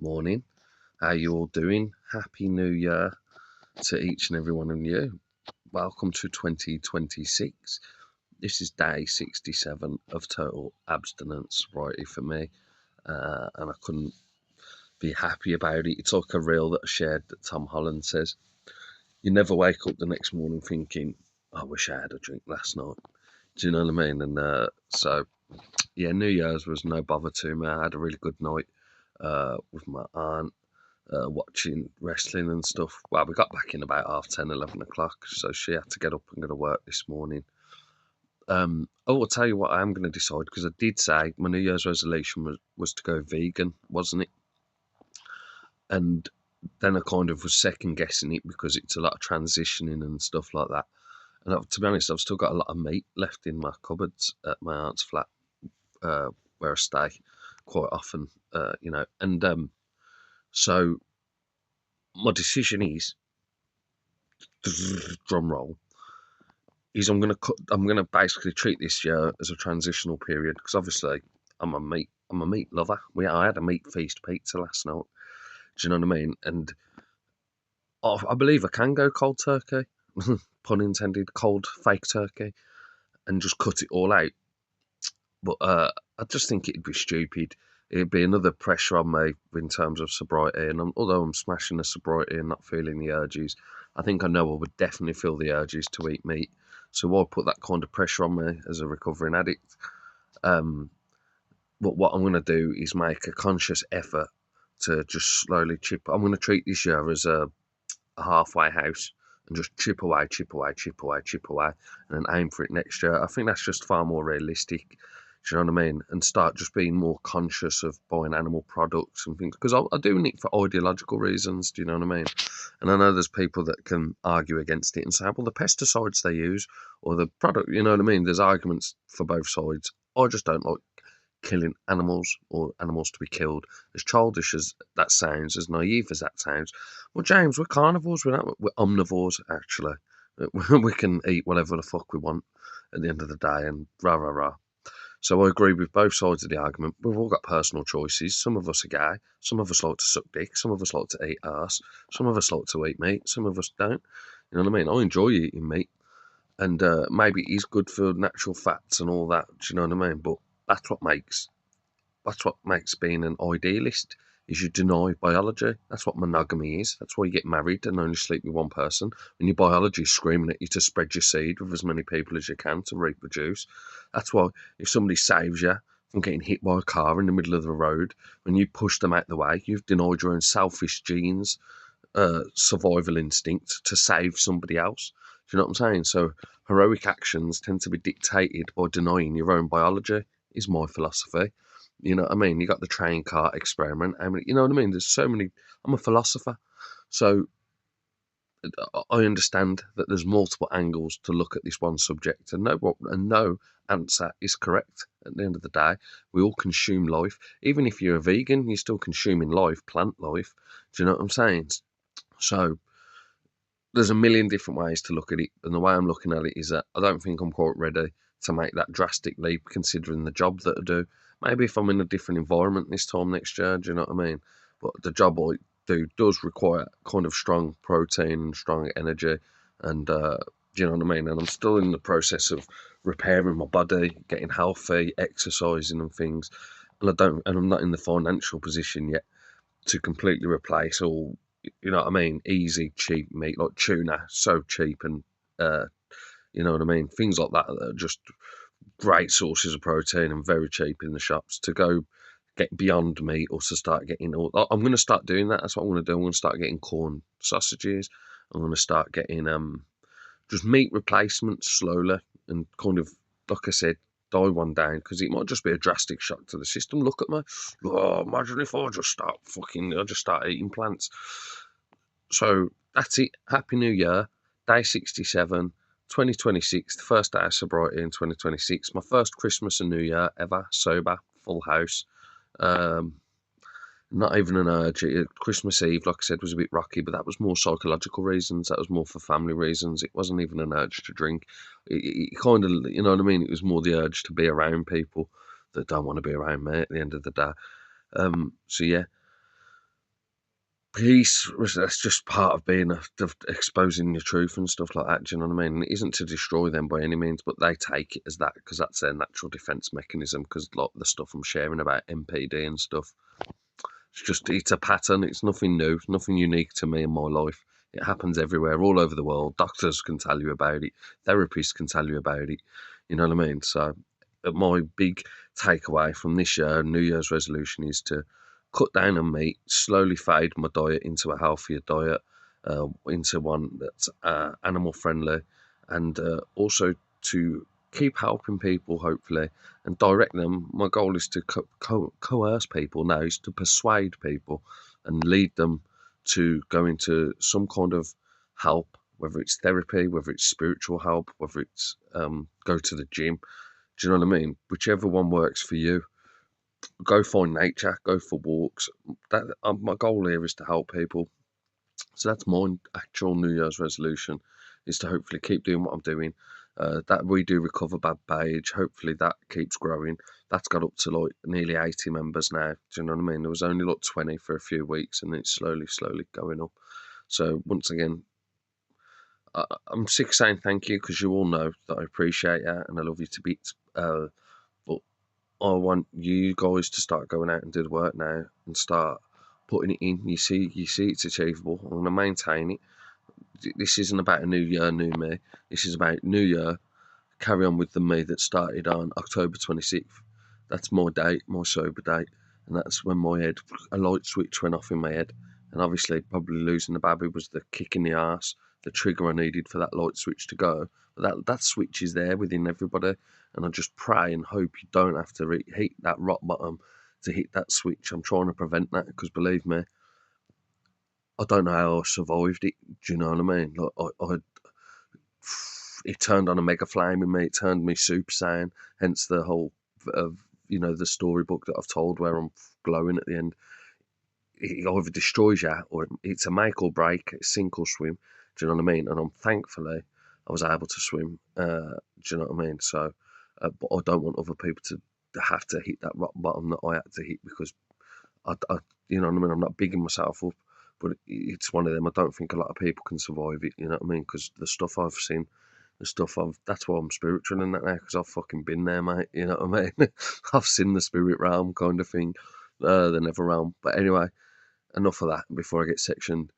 morning. How you all doing? Happy New Year to each and every one of you. Welcome to 2026. This is day 67 of total abstinence sobriety for me, and I couldn't be happy about it. It's like a reel that I shared that Tom Holland says, you never wake up the next morning thinking, I wish I had a drink last night. Do you know what I mean? And so, yeah, New Year's was no bother to me. I had a really good night with my aunt, watching wrestling and stuff. Well, we got back in about 10:30, 11 o'clock, so she had to get up and go to work this morning. I'll tell you what I am going to decide, because I did say my New Year's resolution was to go vegan, wasn't it? And then I kind of was second guessing it because it's a lot of transitioning and stuff like that. And to be honest, I've still got a lot of meat left in my cupboards at my aunt's flat, where I stay quite often, and so my decision is, drum roll, is I'm gonna basically treat this year as a transitional period, because obviously I'm a meat lover. I had a meat feast pizza last night. Do you know what I mean? And I believe I can go cold turkey, pun intended, cold fake turkey, and just cut it all out. But I just think it'd be stupid. It'd be another pressure on me in terms of sobriety. And although I'm smashing the sobriety and not feeling the urges, I think I know I would definitely feel the urges to eat meat. So why put that kind of pressure on me as a recovering addict? But what I'm going to do is make a conscious effort to just slowly chip. I'm going to treat this year as a halfway house and just chip away, chip away, chip away, chip away, and then aim for it next year. I think that's just far more realistic. Do you know what I mean? And start just being more conscious of buying animal products and things, because I do it for ideological reasons. Do you know what I mean? And I know there's people that can argue against it and say, well, the pesticides they use or the product, you know what I mean? There's arguments for both sides. I just don't like killing animals or animals to be killed. As childish as that sounds, as naive as that sounds, well, James, we're carnivores, we're omnivores, actually. We can eat whatever the fuck we want at the end of the day, and rah, rah, rah. So I agree with both sides of the argument. We've all got personal choices. Some of us are gay, some of us like to suck dick, some of us like to eat arse, some of us like to eat meat, some of us don't. You know what I mean? I enjoy eating meat, and maybe it is good for natural fats and all that. Do you know what I mean? But that's what makes being an idealist, is you deny biology. That's what monogamy is. That's why you get married and only sleep with one person. And your biology is screaming at you to spread your seed with as many people as you can to reproduce. That's why if somebody saves you from getting hit by a car in the middle of the road, when you push them out the way, you've denied your own selfish genes, survival instinct to save somebody else. Do you know what I'm saying? So heroic actions tend to be dictated by denying your own biology, is my philosophy. You know what I mean? You got the train car experiment. I mean, you know what I mean? There's so many. I'm a philosopher, so I understand that there's multiple angles to look at this one subject, and no answer is correct. At the end of the day, we all consume life. Even if you're a vegan, you're still consuming life, plant life. Do you know what I'm saying? So there's a million different ways to look at it, and the way I'm looking at it is that I don't think I'm quite ready to make that drastic leap, considering the job that I do. Maybe if I'm in a different environment this time next year, do you know what I mean? But the job I do does require kind of strong protein and strong energy, and do you know what I mean? And I'm still in the process of repairing my body, getting healthy, exercising and things, and I'm not in the financial position yet to completely replace all, you know what I mean, easy, cheap meat like tuna, so cheap, and you know what I mean, things like that are just great sources of protein and very cheap in the shops. To go get beyond meat, or to start getting all, I'm going to start doing that. That's what I'm going to do. I'm going to start getting corn sausages. I'm going to start getting just meat replacements slowly, and kind of, like I said, die one down, because it might just be a drastic shock to the system. Look at me. Oh, imagine if I just start eating plants. So that's it. Happy New Year. Day 67, 2026, the first day of sobriety in 2026. My first Christmas and New Year ever sober, full house. Not even an urge. Christmas Eve, like I said, was a bit rocky, but that was more psychological reasons. That was more for family reasons. It wasn't even an urge to drink. It kind of, you know what I mean? It was more the urge to be around people that don't want to be around me at the end of the day. So yeah. peace, that's just part of being of exposing your truth and stuff like that. Do you know what I mean? It isn't to destroy them by any means, but they take it as that because that's their natural defense mechanism. Because a lot of the stuff I'm sharing about MPD and stuff, it's a pattern. It's nothing new, nothing unique to me in my life. It happens everywhere, all over the world. Doctors can tell you about it. Therapists can tell you about it. You know what I mean? So, my big takeaway from this year, New Year's resolution, is to cut down on meat, slowly fade my diet into a healthier diet, into one that's animal friendly, and also to keep helping people, hopefully, and direct them. My goal is to coerce people now, is to persuade people and lead them to go into some kind of help, whether it's therapy, whether it's spiritual help, whether it's go to the gym. Do you know what I mean? Whichever one works for you. Go find nature, go for walks. That my goal here is to help people. So that's my actual New Year's resolution, is to hopefully keep doing what I'm doing. That We Do Recover Bad page, hopefully that keeps growing. That's got up to like nearly 80 members now. Do you know what I mean? There was only like 20 for a few weeks, and it's slowly going up. So once again, I'm sick of saying thank you because you all know that I appreciate it and I love you to bits. But I want you guys to start going out and do the work now and start putting it in. You see it's achievable. I'm going to maintain it. This isn't about a new year, new me. This is about new year, carry on with the me that started on October 26th. That's my date, my sober date. And that's when a light switch went off in my head. And obviously, probably losing the baby was the kick in the arse, the trigger I needed for that light switch to go. But that switch is there within everybody. And I just pray and hope you don't have to hit that rock bottom to hit that switch. I'm trying to prevent that because believe me, I don't know how I survived it. Do you know what I mean? It turned on a mega flame in me. It turned me Super Saiyan. Hence the whole of the storybook that I've told where I'm glowing at the end. It either destroys you or it's a make or break, sink or swim. Do you know what I mean? And thankfully I was able to swim. Do you know what I mean? So, but I don't want other people to have to hit that rock bottom that I had to hit because you know what I mean? I'm not bigging myself up, but it's one of them. I don't think a lot of people can survive it. You know what I mean? Because the stuff I've seen, that's why I'm spiritual in that now, because I've fucking been there, mate. You know what I mean? I've seen the spirit realm kind of thing, the nether realm. But anyway, enough of that before I get sectioned.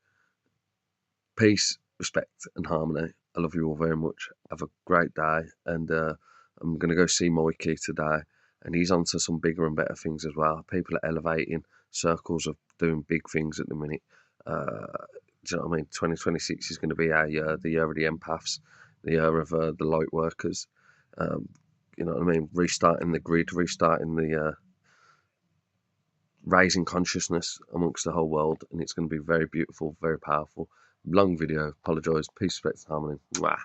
Peace, respect, and harmony. I love you all very much. Have a great day, and I'm going to go see Mikey today, and he's onto some bigger and better things as well. People are elevating, circles are doing big things at the minute. Do you know what I mean? 2026 is going to be our year, the year of the empaths, the year of the light workers. Um, you know what I mean? Restarting the grid, restarting the raising consciousness amongst the whole world, and it's going to be very beautiful, very powerful. Long video. Apologise. Peace, respect, harmony. Mwah.